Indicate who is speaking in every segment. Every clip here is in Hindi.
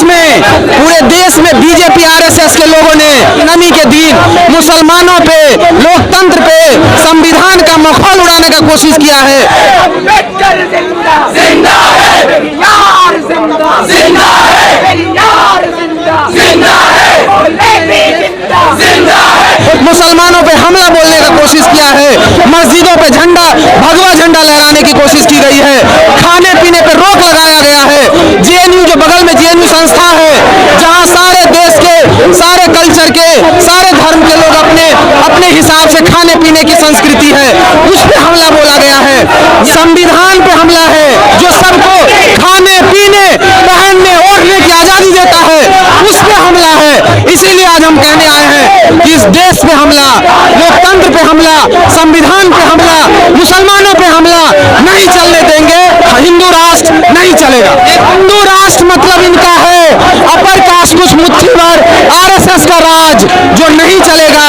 Speaker 1: में बीजेपी आरएसएस के लोगों ने नमी के दिन मुसलमानों पे, लोकतंत्र पे, संविधान का मखौल उड़ाने का कोशिश किया है। मुसलमानों पे हमला बोलने का कोशिश किया है। मस्जिदों पे झंडा, भगवा झंडा लहराने की कोशिश की गई है। खाने पीने पे रोक लगाया गया है। जेएनयू जो बगल में जेएनयू संस्था है, जहां सारे देश के, सारे कल्चर के, सारे धर्म के लोग अपने हिसाब से खाने पीने की संस्कृति है, उस पे हमला बोला गया है। संविधान पे हमला है, जो सबको खाने पीने, पहनने, ओढ़ने की आजादी देता है, उस पे हमला है। इसीलिए आज हम कहने आए हैं कि इस देश पे हमला, लोकतंत्र पे हमला, संविधान पे हमला, मुसलमानों पे हमला नहीं चलने देंगे। हिंदू राष्ट्र नहीं चलेगा। हिंदू राष्ट्र मतलब इनका है अपर कास्ट कुछ मुट्ठी भर आरएसएस का राज, जो नहीं चलेगा।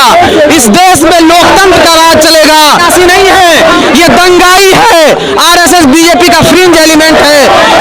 Speaker 1: इस देश में लोकतंत्र का राज चलेगा। ऐसी नहीं है, ये दंगाई है, आरएसएस बीजेपी का फ्रिंज एलिमेंट है।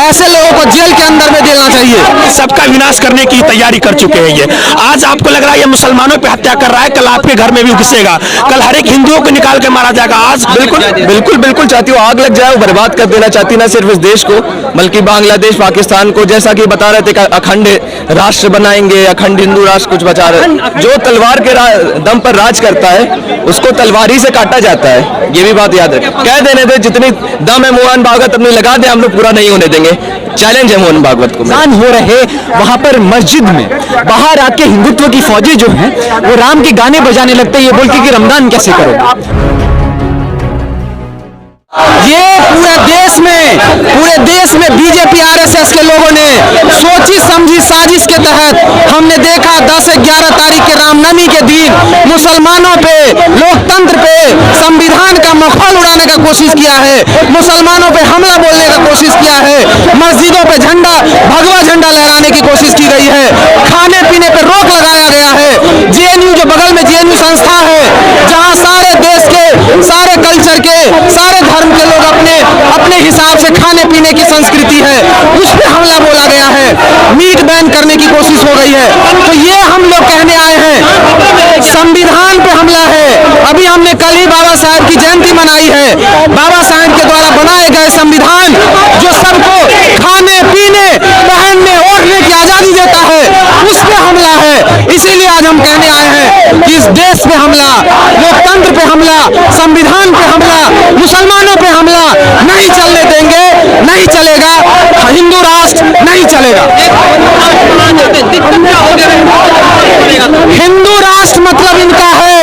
Speaker 1: ऐसे लोगों को जेल के अंदर में देना चाहिए।
Speaker 2: सबका विनाश करने की तैयारी कर चुके हैं। ये आज आपको लग रहा है ये मुसलमानों पे हत्या कर रहा है, कल आपके घर में भी घुसेगा, कल हर एक हिंदुओं को निकाल के मारा जाएगा। आज
Speaker 3: बिल्कुल चाहती हो आग लग जाए, वो बर्बाद कर देना चाहती ना सिर्फ इस देश को बल्कि बांग्लादेश, पाकिस्तान को। जैसा कि बता रहे थे कि अखंड राष्ट्र बनाएंगे, अखंड हिंदू राष्ट्र कुछ बचा रहे। जो तलवार के दम पर राज करता है उसको तलवारी से काटा जाता है। ये भी बात याद है। कह देने दे जितनी दम है मोहन भागवत अपनी लगा दे, हम लोग पूरा नहीं होने देंगे। चैलेंज है मोहन भागवत को।
Speaker 1: हो रहे वहां पर मस्जिद में बाहर आके हिंदुत्व की फौजी जो हैं वो राम के गाने बजाने लगते हैं, ये बोल के कि रमजान कैसे करो। ये पूरे देश में बीजेपी आरएसएस के लोगों ने सोची समझी साजिश के तहत हमने देखा 10-11 तारीख के रामनवमी के दिन मुसलमानों पे, लोकतंत्र पे, संविधान का मखौल उड़ाने का कोशिश किया है। मुसलमानों पे हमला बोलने का कोशिश किया है। मस्जिदों पे झंडा, भगवा झंडा लहराने की कोशिश की गई है। खाने पीने पे रोक लगाया गया है। जेएनयू जो बगल में जेएनयू संस्था है, जहां सारे देश के, सारे कल्चर के, सारे धर्म के लोग अपने हिसाब से खाने पीने की संस्कृति है, उस पे हमला बोला गया है। मीट बैन करने की कोशिश हो गई है। तो ये हम लोग कहने आए हैं, संविधान पे हमला है। अभी हमने कल ही बाबा साहब की जयंती मनाई है। बाबा साहब के द्वारा बनाए गए संविधान जो सबको खाने पीने, पहनने, ओढ़ने की आजादी देता है, उस पे हमला है। इसीलिए आज हम कहने आए हैं कि इस देश पे हमला, लोकतंत्र पे हमला, संविधान पे हमला, मुसलमानों पे हमला नहीं चलने देंगे। नहीं चलेगा। हिंदू राष्ट्र नहीं चलेगा। हिंदू राष्ट्र मतलब इनका है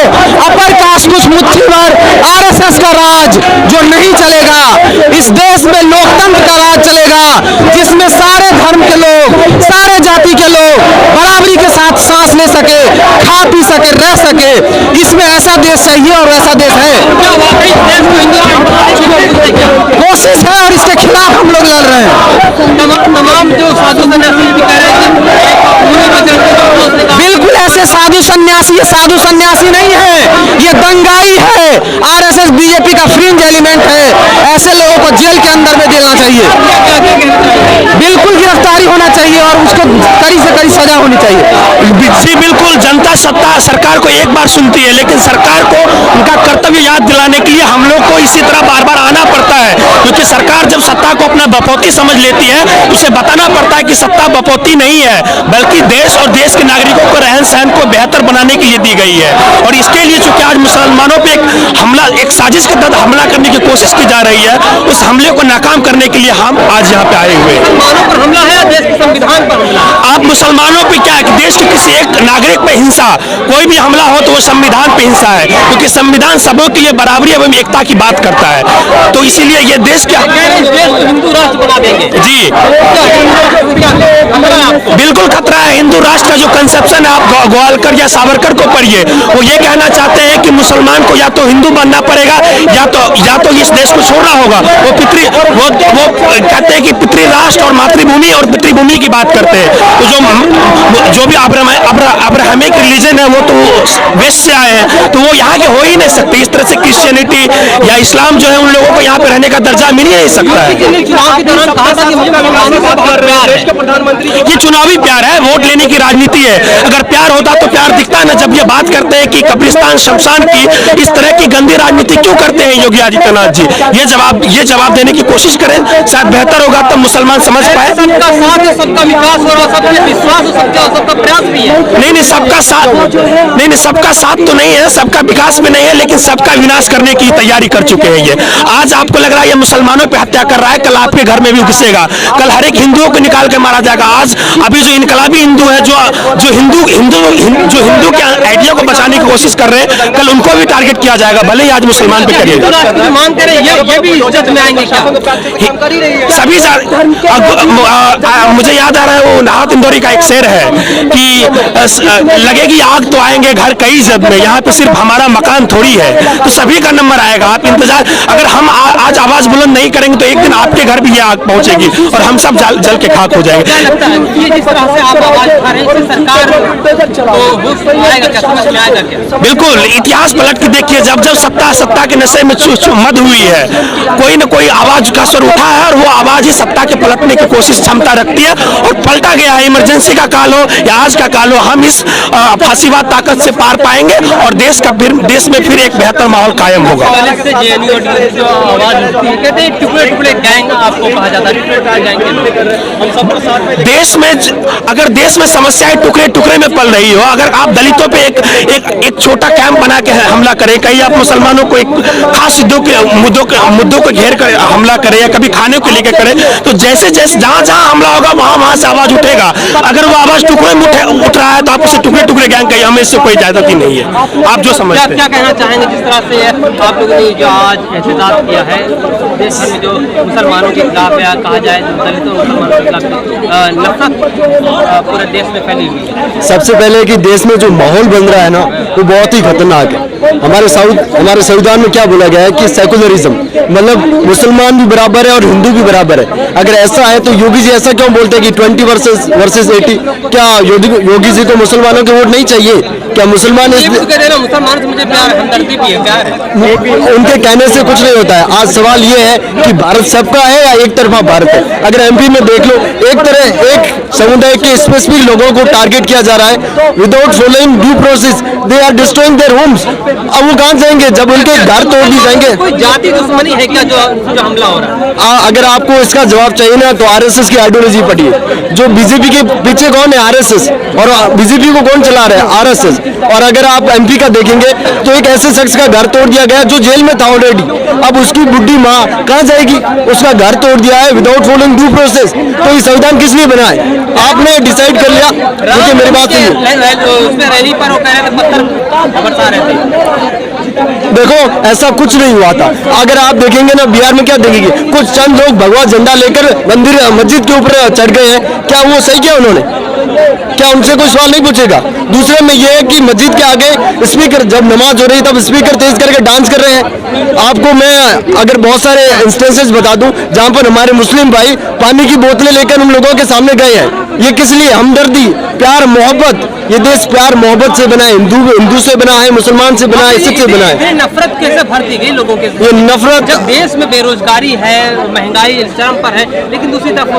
Speaker 1: अपर कास्ट कुछ मुट्ठी भर आरएसएस का राज, जो नहीं चलेगा। इस देश में लोकतंत्र का राज चलेगा, जिसमें सारे धर्म के लोग, सारे जाति के लोग बराबरी के साथ सांस ले सके, खा पी सके, रह सके। इसमें ऐसा देश चाहिए और ऐसा देश है। कोशिश है और इसके खिलाफ हम लोग लड़ रहे हैं।
Speaker 4: तमाम जो साधु सन्यासी कह रहे हैं
Speaker 1: बिल्कुल ऐसे साधु सन्यासी, ये साधु सन्यासी नहीं है, ये दंगाई है, आरएसएस बीजेपी का फ्रिंज एलिमेंट है। ऐसे लोगों को जेल के अंदर में देना चाहिए। बिल्कुल गिरफ्तारी होना चाहिए और उसको कड़ी से कड़ी सजा होनी चाहिए।
Speaker 2: जी बिल्कुल। जनता सत्ता सरकार को एक बार सुनती है, लेकिन सरकार को उनका कर्तव्य याद दिलाने के लिए हम लोग को इसी तरह बार बार आना पड़ता है, क्योंकि सरकार जब सत्ता को अपना बपौती समझ लेती है, उसे बताना पड़ता है कि सत्ता बपौती नहीं है, बल्कि देश और देश के नागरिकों को रहन सहन को बेहतर बनाने के लिए दी गई है। और इसके लिए चूंकि आज मुसलमानों पे एक साजिश के तहत हमला करने की कोशिश की जा रही है, उस हमले को नाकाम करने के लिए हम आज यहाँ पे आए हुए हैं।
Speaker 4: मुसलमानों पर हमला है, देश के संविधान पर हमला।
Speaker 2: आप मुसलमानों पे क्या है कि देश के किसी एक नागरिक पे हिंसा, कोई भी हमला हो तो वो संविधान पे हिंसा है, क्योंकि संविधान सबों के लिए बराबरी एवं एकता की बात करता है। तो इसीलिए ये देश क्या
Speaker 4: हिंदू राष्ट्र बना देंगे।
Speaker 2: जी बिल्कुल खतरा है। हिंदू राष्ट्र उनका जो कंसेप्शन है, आप गोवालकर या सावरकर को पढ़िए, वो ये कहना चाहते हैं कि मुसलमान को या तो हिंदू बनना पड़ेगा या तो इस देश को छोड़ना होगा। वो कहते हैं कि पितृ राष्ट्र और मातृभूमि और पितृभूमि की बात करते हैं। तो जो भी अब्राहमिक रिलीजन है वो तो वेस्ट से आए हैं, तो वो यहाँ के हो ही नहीं सकते। इस तरह से क्रिश्चियनिटी या इस्लाम जो है उन लोगों को यहाँ पे रहने का दर्जा मिल ही नहीं सकता है। ये चुनावी प्यार है, वोट लेने की राजनीति है। अगर प्यार होता तो प्यार दिखता है ना। जब ये बात करते हैं कि कब्रिस्तान शमशान की, इस तरह की गंदी राजनीति क्यों करते हैं योगी आदित्यनाथ जी? ये जवाब देने की कोशिश करें, शायद बेहतर होगा, तब मुसलमान समझ पाए।
Speaker 4: सबका साथ है, सबका विकास हो रहा, सबका विश्वास, सबका प्रयास भी है।
Speaker 2: नहीं, सबका साथ तो नहीं है, सबका विकास भी नहीं है, लेकिन सबका विनाश करने की तैयारी कर चुके हैं ये। आज आपको लग रहा है ये मुसलमानों पे हत्या कर रहा है, कल आपके घर में भी घुसेगा, कल हर एक हिंदुओं को निकाल के मारा जाएगा। आज अभी जो इनकलाबी हिंदू है, जो हिंदू के आइडिया को बचाने की कोशिश कर रहे हैं, कल उनको भी टारगेट किया जाएगा, भले ही आज मुसलमान पे करिए।
Speaker 4: मानते रहे ये भी इज्जत में आएंगे क्या?
Speaker 2: सभी मुझे याद आ रहा है वो नाहत इंदौरी का एक शेर है कि लगेगी आग तो आएंगे घर कई जद में, यहाँ पे सिर्फ हमारा मकान थोड़ी है। तो सभी का नंबर आएगा, आप इंतजार। अगर हम आज आवाज बुलंद नहीं करेंगे तो एक दिन आपके घर भी ये आग पहुंचेगी और हम सब जल के खाक हो जाएंगे।
Speaker 4: क्या लगता है ये जिस तरह से आप आवाज उठा रहे हैं, सरकार को आएगा क्या, समझ में आएगा क्या?
Speaker 2: बिल्कुल, इतिहास पलट के देखिए, जब सत्ता के नशे में मद हुई है, कोई न कोई आवाज का स्वर उठा है और वो आवाज ही सत्ता के पलटने की कोशिश क्षमता रखती है और पलटा गया है। इमरजेंसी का काल हो या आज का काल हो, हम इस फांसीवाद ताकत से पार पाएंगे और देश में फिर एक बेहतर माहौल कायम होगा।
Speaker 4: टुकड़े गैंग आपको कहा जाता है,
Speaker 2: देश में समस्याएं टुकड़े टुकड़े में पल रही हो, अगर आप दलितों पे एक छोटा कैंप बना के हमला करें, कहीं आप मुसलमानों को एक खास मुद्दों को घेर कर हमला करें या कभी खाने को लेकर करें, तो जैसे जहां हमला होगा वहां से आवाज उठेगा। अगर वो आवाज टुकड़े में उठ रहा है तो आप उसे टुकड़े गैंग कहिए, हमें इससे कोई इजाजत ही नहीं है। आप जो समझते हैं।
Speaker 4: क्या कहना चाहेंगे जिस तरह से आप लोगों ने जो आज एहतजाज किया है, देश में जो मुसलमानों के खिलाफ या कहा जाए दलितों और मुसलमानों के खिलाफ नफरत पूरे देश में फैली हुई है?
Speaker 5: सबसे पहले कि देश में जो माहौल बन रहा है ना, वो बहुत ही खतरनाक है। हमारे संविधान में क्या बोला गया है कि सेकुलरिज्म, मतलब मुसलमान भी बराबर है और हिंदू भी बराबर है। अगर ऐसा है तो योगी जी ऐसा क्यों बोलते हैं कि 20 वर्सेस 80? क्या योगी जी को मुसलमानों के वोट नहीं चाहिए? क्या मुसलमान
Speaker 4: मुसलमान से मुझे प्यार, हमदर्दी भी है, प्यार है।
Speaker 5: उनके कहने से कुछ नहीं होता है। आज सवाल ये है कि भारत सबका है या एक तरफा भारत है? अगर एमपी में देख लो, एक समुदाय के स्पेसिफिक लोगों को टारगेट किया जा रहा है without following due process. They are destroying their homes. अब वो कहां जाएंगे जब उनके घर तोड़ दी जाएंगे?
Speaker 4: कोई जाति दुश्मनी है क्या जो हमला हो रहा है?
Speaker 5: अगर आपको इसका जवाब चाहिए ना तो आरएसएस की आइडियोलॉजी पढ़िए। जो बीजेपी के पीछे कौन है? आरएसएस। और बीजेपी को कौन चला रहा है? आरएसएस। और अगर आप एमपी का देखेंगे तो एक ऐसे शख्स का घर तोड़ दिया गया जो जेल में था ऑलरेडी। अब उसकी बुढ़ी माँ कहाँ जाएगी? उसका घर तोड़ दिया है विदाउट फॉलोइंग ड्यू प्रोसेस। तो ये संविधान किस लिए बना है? आपने डिसाइड कर लिया। क्योंकि मेरी बात
Speaker 4: उसमें रैली पर वो कह रहे थे पत्थर बरसा रहे थे।
Speaker 5: देखो, ऐसा कुछ नहीं हुआ था। अगर आप देखेंगे ना बिहार में क्या देखेंगे, कुछ चंद लोग भगवा झंडा लेकर मस्जिद के ऊपर चढ़ गए हैं। क्या वो सही किया उन्होंने? क्या उनसे कोई सवाल नहीं पूछेगा? दूसरे में ये है कि मस्जिद के आगे स्पीकर, जब नमाज हो रही तब स्पीकर तेज करके डांस कर रहे हैं। आपको मैं अगर बहुत सारे इंस्टेंसेस बता दूं जहां पर हमारे मुस्लिम भाई पानी की बोतलें लेकर उन लोगों के सामने गए हैं। ये किस लिए? हमदर्दी, प्यार, मोहब्बत। ये देश प्यार मोहब्बत से बना है, हिंदू से बना है, मुसलमान से बना है, सिख से बना है।
Speaker 4: नफरत कैसे भरती गई लोगों के?
Speaker 5: ये नफरत,
Speaker 4: जब देश में बेरोजगारी है, महंगाई चरम पर है, लेकिन दूसरी तरफ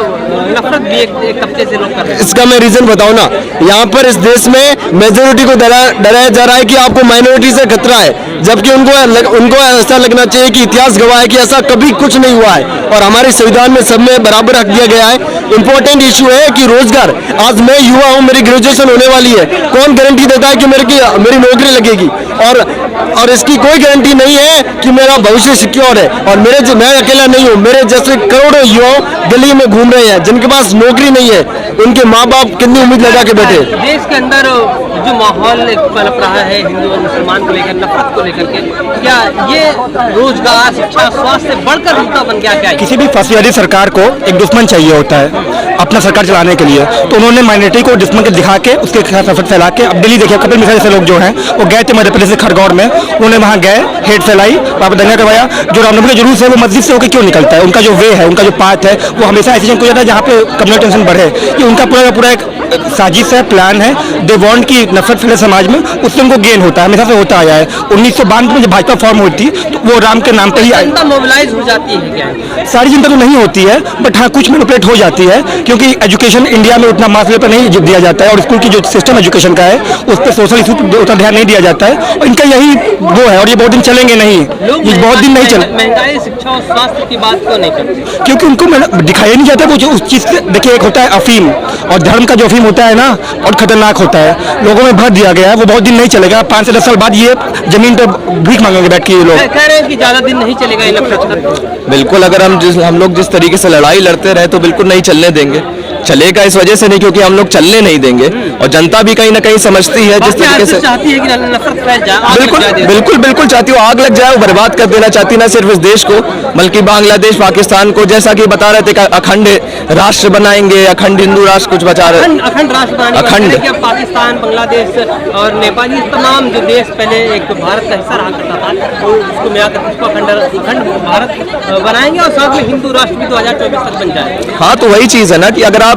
Speaker 4: नफरत भी एक तबके से लोग कर रहे हैं।
Speaker 5: इसका मैं रीजन बताऊं ना, यहाँ पर इस देश में मेजोरिटी को डराया जा रहा है कि आपको माइनॉरिटी से खतरा है, जबकि उनको ऐसा लगना चाहिए कि इतिहास गवाह है कि ऐसा कभी कुछ नहीं हुआ है और हमारे संविधान में सब में बराबर हक दिया गया है। इंपॉर्टेंट इशू है कि रोजगार। आज मैं युवा हूँ, मेरी ग्रेजुएशन होने वाली है, कौन गारंटी देता है कि मेरी नौकरी लगेगी? और और इसकी कोई गारंटी नहीं है कि मेरा भविष्य सिक्योर है। और मैं अकेला नहीं हूँ, मेरे जैसे करोड़ों युवा गली में घूम रहे हैं जिनके पास नौकरी नहीं है, उनके माँ बाप कितनी उम्मीद लगा के बैठे।
Speaker 4: देश के अंदर जो माहौल पनप रहा है हिंदू और मुसलमान को लेकर, नफरत को लेकर के, क्या ये रोजगार, शिक्षा, स्वास्थ्य बढ़कर मुद्दा बन गया? क्या
Speaker 2: किसी भी फैसिलिटी सरकार को एक दुश्मन चाहिए होता है अपना सरकार चलाने के लिए, तो उन्होंने माइनॉरिटी को दुश्मन के दिखा के उसके खिलाफ नफरत फैला के, अब दिल्ली देखिए कपिल मिश्रा जैसे लोग जो हैं वो गए थे मध्य प्रदेश से खरगौर में, उन्होंने वहाँ गए, हेट फैलाई, वहाँ पर दंगा करवाया। जो रामनवमी का जुलूस है वो मस्जिद से होकर क्यों निकलता है? उनका जो वे है, उनका जो पाथ है, वो हमेशा ऐसी जगह को जाता है जहाँ पे कम्युनल टेंशन बढ़े। ये उनका पूरा एक साजिश है, प्लान है। दे वांट की नफरत फैले समाज में, उससे उनको गेन होता है, हमेशा से होता आया है। 1992 में जब भाजपा फॉर्म हुई थी तो वो राम के नाम पे ही आई।
Speaker 4: मोबिलाइज हो जाती है क्या?
Speaker 2: सारी जनता तो नहीं होती है, बट हाँ कुछ मैनिपुलेट हो जाती है, क्योंकि एजुकेशन इंडिया में उतना मास लेवल पर नहीं दिया जाता है, और स्कूल की जो सिस्टम एजुकेशन का है उस पर सोशल इशू पर उतना ध्यान नहीं दिया जाता है, और इनका यही वो है। और ये बहुत दिन चलेंगे नहीं, ये बहुत दिन नहीं चले।
Speaker 4: महंगाई, शिक्षा और स्वास्थ्य की बात क्यों नहीं करते?
Speaker 2: क्योंकि उनको दिखाया नहीं जाता वो जो उस चीज से। देखिए, एक होता है अफीम, और धर्म का जो अफीम होता है ना, और खतरनाक होता है, लोगों में भर दिया गया है, वो बहुत दिन नहीं चलेगा। 5 से 10 साल बाद ये जमीन पे भीख मांगेंगे बैठ के ये लोग।
Speaker 4: कह रहे हैं कि ज्यादा दिन नहीं चलेगा ये नफरत।
Speaker 3: बिल्कुल, अगर हम लोग जिस तरीके से लड़ाई लड़ते रहे तो बिल्कुल नहीं चलने देंगे। चलेगा इस वजह से नहीं क्योंकि हम लोग चलने नहीं देंगे, और जनता भी कहीं ना कहीं समझती है जिस तरीके से
Speaker 4: चाहती है कि नफरत फैल जाए।
Speaker 3: बिल्कुल चाहती हो आग लग जाए, वो बर्बाद कर देना चाहती ना सिर्फ इस देश को बल्कि बांग्लादेश, पाकिस्तान को। जैसा कि बता रहे थे कि अखंड राष्ट्र बनाएंगे, अखंड हिंदू राष्ट्र कुछ बचा रहे,
Speaker 4: अखंड राष्ट्र बनाएंगे। क्या पाकिस्तान, बांग्लादेश और नेपाल, ये तमाम जो देश पहले एक भारत का हिस्सा रहा करता था, तो उसको मिलाकर उसको अखंड भारत बनाएंगे, और साथ में हिंदू राष्ट्र भी 2024 तक बन जाए।
Speaker 3: हाँ, तो वही चीज है ना कि अगर आप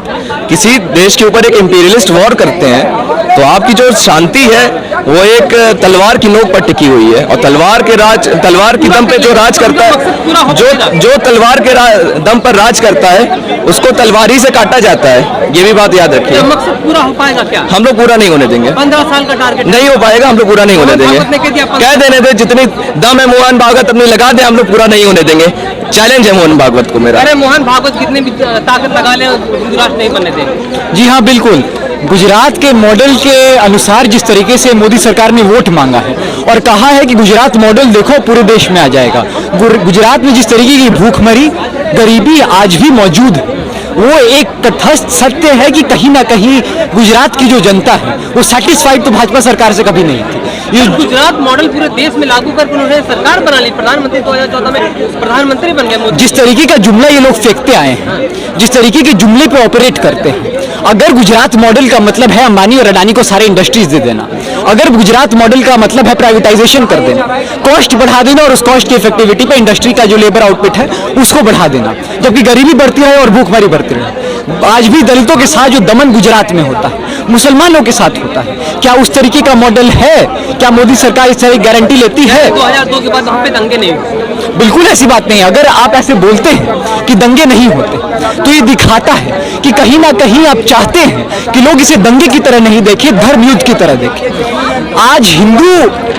Speaker 3: किसी देश के ऊपर एक इंपीरियलिस्ट वॉर करते हैं तो आपकी जो शांति है वो एक तलवार की नोक पर टिकी हुई है, और तलवार की दम पे जो राज करता है, जो तलवार के दम पर राज करता है उसको तलवारी से काटा जाता है। ये भी बात याद रखिए।
Speaker 4: मकसद पूरा हो पाएगा क्या?
Speaker 3: हम लोग पूरा नहीं होने देंगे।
Speaker 4: 15 साल का टारगेट
Speaker 3: नहीं हो पाएगा, हम लोग पूरा नहीं होने देंगे। कह देने दे, जितनी दम है मोहन भागवत अपनी लगा दे, हम लोग पूरा नहीं होने देंगे। चैलेंज है मोहन भागवत को मेरा।
Speaker 4: अरे मोहन भागवत कितने भी ताकत लगा ले, हिंदू राष्ट्र नहीं बनने देंगे।
Speaker 1: जी हाँ, बिल्कुल। गुजरात के मॉडल के अनुसार जिस तरीके से मोदी सरकार ने वोट मांगा है और कहा है कि गुजरात मॉडल देखो पूरे देश में आ जाएगा, गुजरात में जिस तरीके की भूखमरी, गरीबी आज भी मौजूद है, वो एक तटस्थ सत्य है कि कहीं ना कहीं गुजरात की जो जनता है वो सेटिस्फाइड तो भाजपा सरकार से कभी नहीं थी।
Speaker 4: ये गुजरात मॉडल पूरे देश में लागू करके उन्होंने सरकार बना ली, प्रधानमंत्री 2014 में प्रधानमंत्री बन गए।
Speaker 1: जिस तरीके का जुमला ये लोग फेंकते आए हैं, जिस तरीके के जुमले पे ऑपरेट करते हैं, अगर गुजरात मॉडल का मतलब है अंबानी और अडानी को सारे इंडस्ट्रीज दे देना, अगर गुजरात मॉडल का मतलब है प्राइवेटाइजेशन कर देना, कॉस्ट बढ़ा देना और उस कॉस्ट की इफेक्टिविटी पे इंडस्ट्री का जो लेबर आउटपुट है उसको बढ़ा देना, जबकि गरीबी बढ़ती रहे और भूखमरी बढ़ती रहे। आज भी दलितों के साथ जो दमन गुजरात में होता है, मुसलमानों के साथ होता है, क्या उस तरीके का मॉडल है? क्या मोदी सरकार इस तरह की गारंटी लेती है?
Speaker 4: 2002 के बाद वहाँ पे दंगे नहीं हुए।
Speaker 1: बिल्कुल ऐसी बात नहीं है। अगर आप ऐसे बोलते हैं कि दंगे नहीं होते तो ये दिखाता है कि कहीं ना कहीं आप चाहते हैं कि लोग इसे दंगे की तरह नहीं देखें, धर्म युद्ध की तरह देखें। आज हिंदू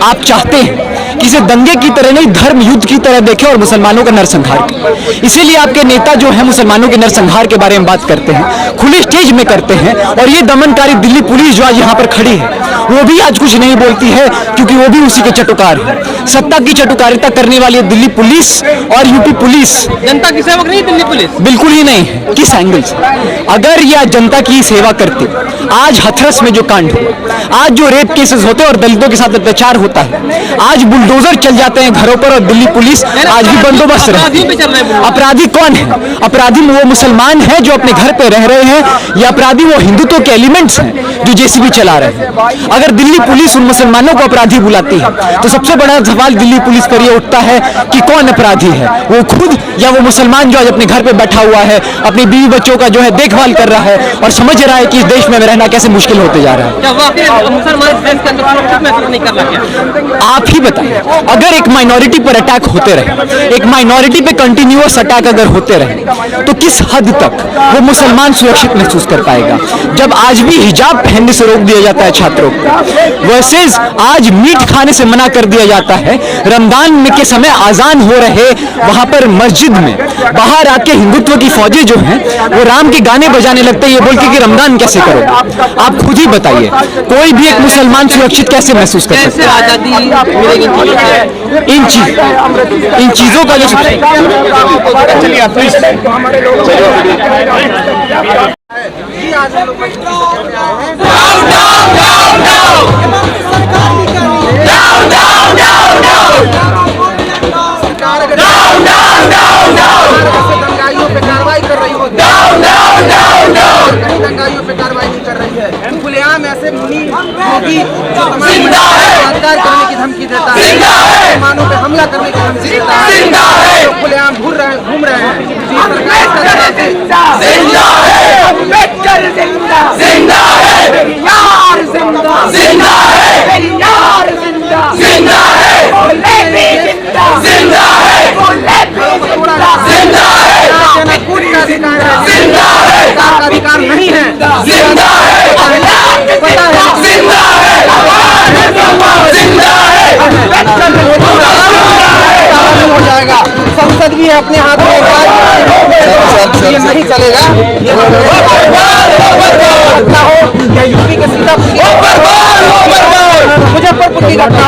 Speaker 1: आप चाहते हैं कि इसे दंगे की तरह नहीं, धर्म युद्ध की तरह देखें और मुसलमानों का नरसंहार। इसीलिए आपके नेता जो है मुसलमानों के नरसंहार के बारे में बात करते हैं, खुले स्टेज में करते हैं, और ये दमनकारी दिल्ली पुलिस जो आज यहाँ पर खड़ी है वो भी आज कुछ नहीं बोलती है, क्योंकि वो भी उसी के चटुकार है। सत्ता की चटुकारिता करने वाली दिल्ली पुलिस और यूपी पुलिस
Speaker 4: जनता की सेवक नहीं, दिल्ली पुलिस
Speaker 1: बिल्कुल ही नहीं है। किस एंगल से? अगर यह जनता की सेवा करते, आज हथरस में जो कांड हुआ, आज जो रेप केसेस होते और दलितों के साथ अत्याचार होता है, आज बुलडोजर चल जाते हैं घरों पर और दिल्ली पुलिस आज भी बंदोबस्त रहती है। अपराधी कौन है? अपराधी वो मुसलमान है जो अपने घर पे रह रहे हैं, या अपराधी वो हिंदुत्व के एलिमेंट्स हैं जो जेसीबी चला रहे हैं? अगर दिल्ली पुलिस उन मुसलमानों को अपराधी बुलाती है तो सबसे बड़ा सवाल दिल्ली पुलिस पर यह उठता है कि कौन अपराधी है, वो खुद या वो मुसलमान जो आज अपने घर पे बैठा हुआ है, अपनी बीवी बच्चों का जो है देखभाल कर रहा है और समझ रहा है कि इस देश में रहना कैसे मुश्किल होते जा रहा है।
Speaker 4: क्या वाकई मुसलमान देश के अंदर सुरक्षित महसूस नहीं कर रहा?
Speaker 1: आप ही बताइए, अगर एक माइनॉरिटी पर अटैक होते रहे, एक माइनॉरिटी पे कंटिन्यूअस अटैक अगर होते रहे, तो किस हद तक वो मुसलमान सुरक्षित महसूस कर पाएगा? जब आज भी हिजाब पहनने से रोक दिया जाता है छात्रों को, वर्सेस आज मीट खाने से मना कर दिया जाता है, रमजान में के समय आजान हो रहे वहां पर मस्जिद में बाहर आके हिंदुत्व की फौजें जो हैं वो राम के गाने बजाने लगते हैं, ये बोल के कि रमजान कैसे करो। आप खुद ही बताइए, कोई भी एक मुसलमान सुरक्षित कैसे महसूस कर
Speaker 4: कैसे
Speaker 1: सकता है?
Speaker 4: आज़ादी मिलेगी इन चीज़ों से?
Speaker 1: इन चीजों का जो
Speaker 6: दंगाइयों पे कार्रवाई कर रही हो, दंगाइयों पे कार्रवाई नहीं कर रही है। खुलेआम ऐसे मुनीम योगी जो बलात्कार करने की धमकी देता है, मुसलमानों पे हमला करने की धमकी देता है, जो खुलेआम घूम रहे हैं, अधिकार नहीं है, हो जाएगा। संसद भी है अपने हाथ में, ये नहीं चलेगा। यूपी के सीतापुर मुजफ्फरपुर की घटना